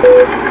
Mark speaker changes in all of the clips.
Speaker 1: I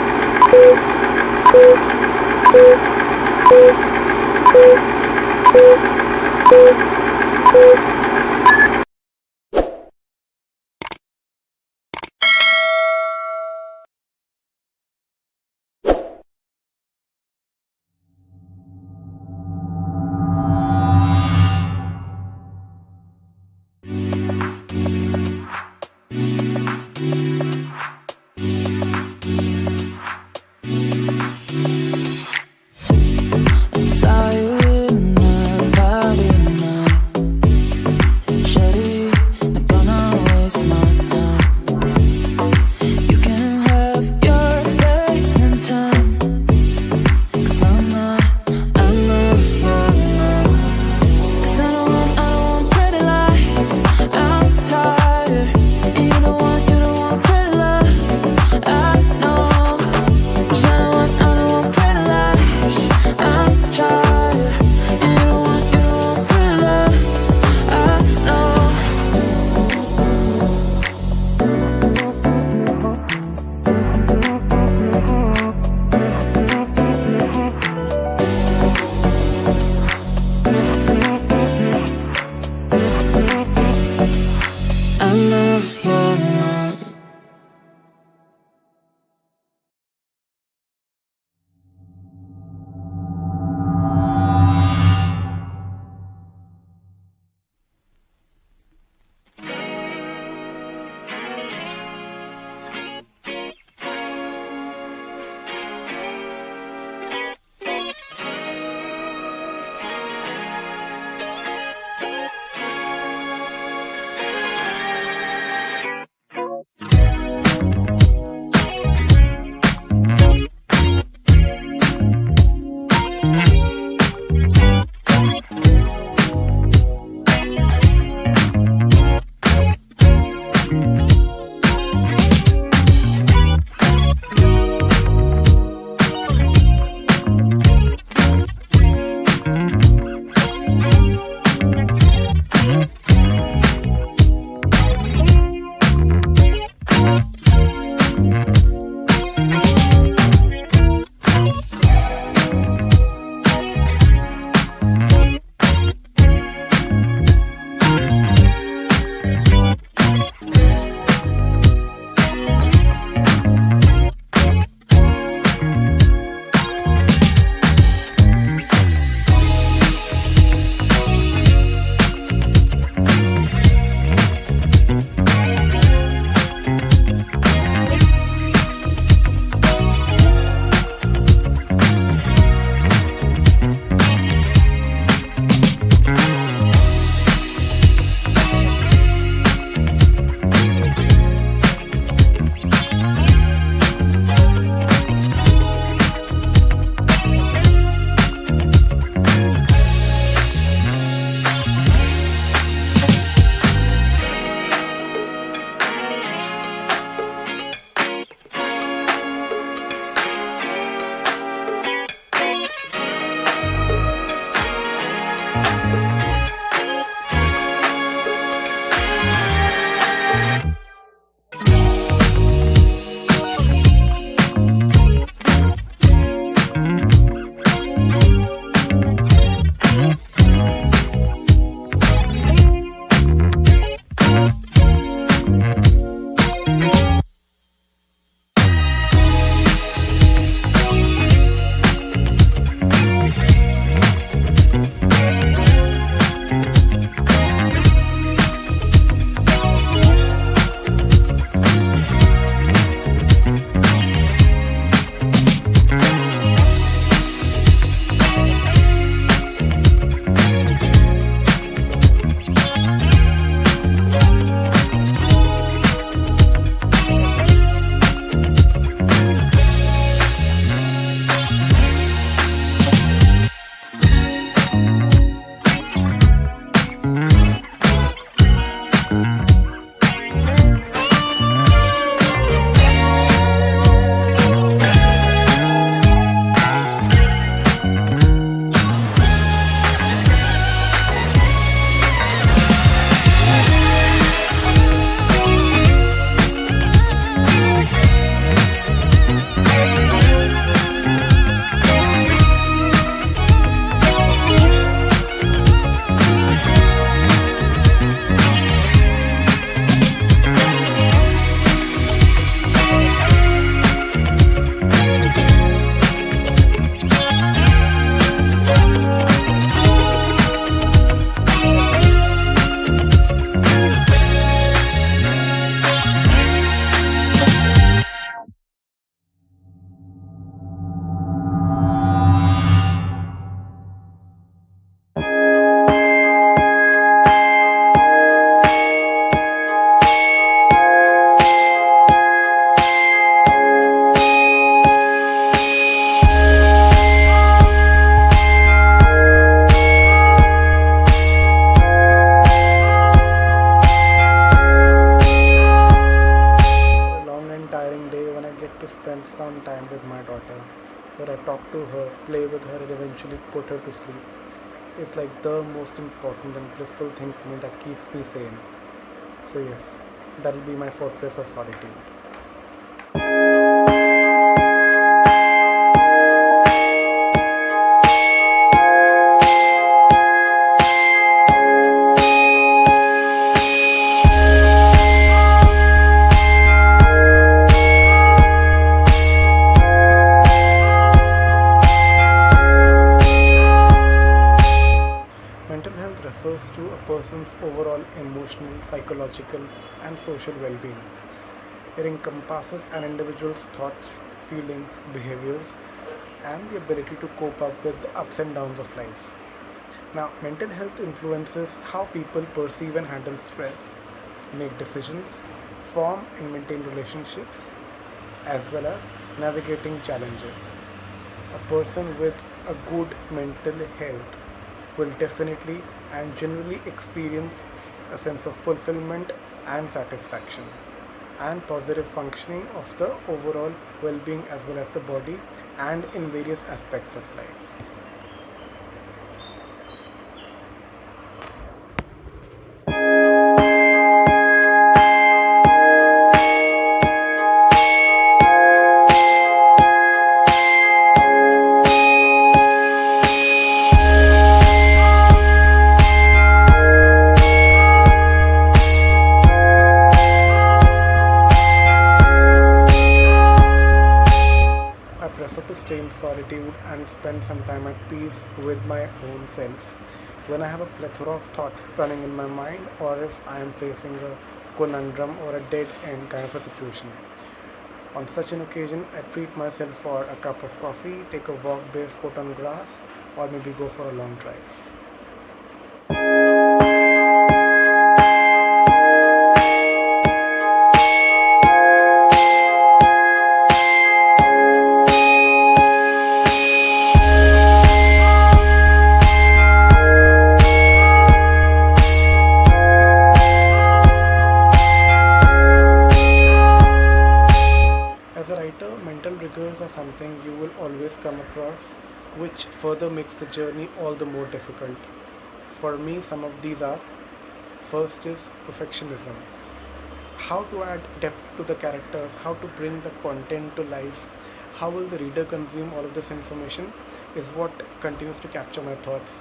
Speaker 1: when I get to spend some time with my daughter, where I talk to her, play with her, and eventually put her to sleep, is like the most important and blissful thing for me that keeps me sane. So, yes, that'll be my fortress of solitude. Mental health refers to a person's overall emotional, psychological, and social well being. It encompasses an individual's thoughts, feelings, behaviors, and the ability to cope up with the ups and downs of life. Now, mental health influences how people perceive and handle stress, make decisions, form and maintain relationships, as well as navigating challenges. A person with a good mental health will definitely and generally experience a sense of fulfillment and satisfaction and positive functioning of the overall well being as well as the body and in various aspects of life. I prefer to stay in solitude and spend some time at peace with my own self. When I have a plethora of thoughts running in my mind, or if I am facing a conundrum or a dead end kind of a situation. On such an occasion, I treat myself for a cup of coffee, take a walk barefoot on grass, or maybe go for a long drive. As a writer, mental triggers are something you will always come across, which further makes the journey all the more difficult. For me, some of these are: first is perfectionism. How to add depth to the characters, how to bring the content to life, how will the reader consume all of this information is what continues to capture my thoughts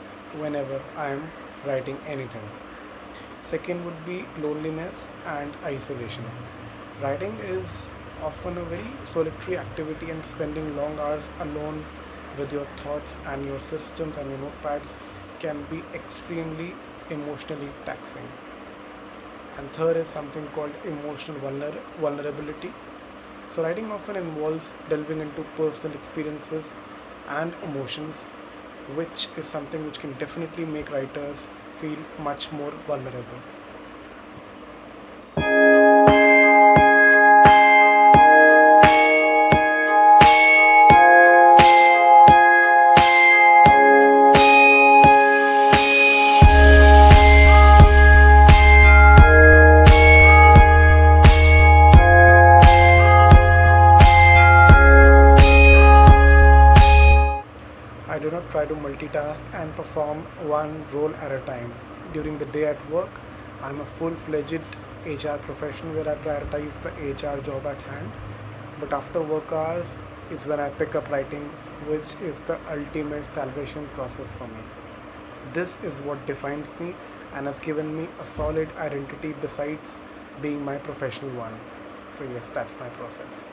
Speaker 1: whenever I am writing anything. Second would be loneliness and isolation. Writing is often a very solitary activity, and spending long hours alone with your thoughts and your systems and your notepads can be extremely emotionally taxing. And third is something called emotional vulnerability. So, writing often involves delving into personal experiences and emotions, which is something which can definitely make writers feel much more vulnerable. I do not try to multitask and perform one role at a time. During the day at work, I'm a full fledged HR professional where I prioritize the HR job at hand. But after work hours is when I pick up writing, which is the ultimate salvation process for me. This is what defines me and has given me a solid identity besides being my professional one. So, yes, that's my process.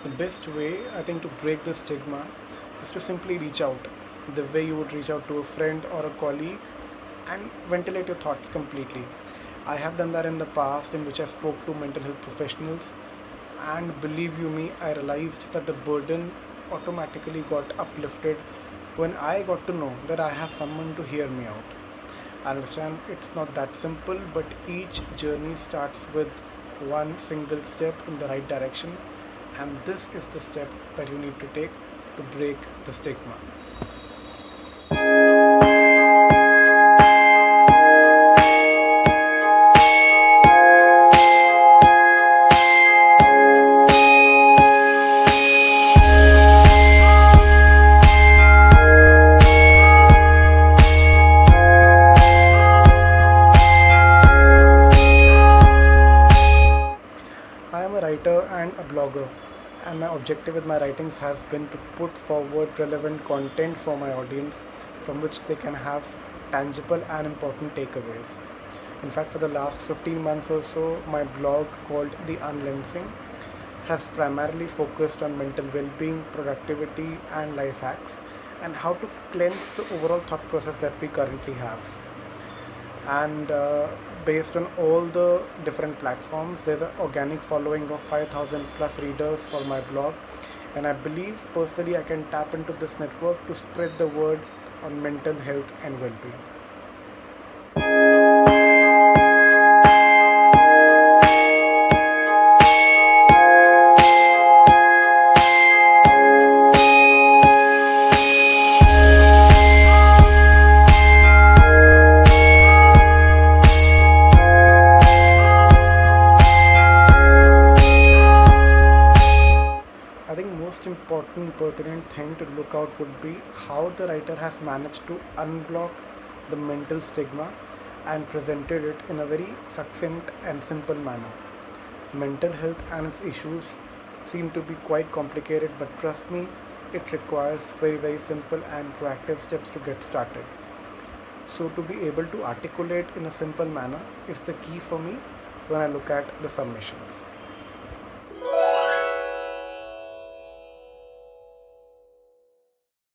Speaker 1: The best way, I think, to break the stigma is to simply reach out the way you would reach out to a friend or a colleague and ventilate your thoughts completely. I have done that in the past, in which I spoke to mental health professionals, and believe you me, I realized that the burden automatically got uplifted when I got to know that I have someone to hear me out. I understand it's not that simple, but each journey starts with one single step in the right direction, and this is the step that you need to take to break the stigma. I am a writer and a blogger, and my objective with my writings has been to put forward relevant content for my audience from which they can have tangible and important takeaways. In fact, for the last 15 months or so, my blog called The Unlensing has primarily focused on mental well being, productivity, and life hacks, and how to cleanse the overall thought process that we currently have. And based on all the different platforms, there's an organic following of 5,000 plus readers for my blog, and I believe personally I can tap into this network to spread the word on mental health and well-being. I think most important pertinent thing to look out would be how the writer has managed to unblock the mental stigma and presented it in a very succinct and simple manner. Mental health and its issues seem to be quite complicated, but trust me, it requires very simple and proactive steps to get started. So, to be able to articulate in a simple manner is the key for me when I look at the submissions.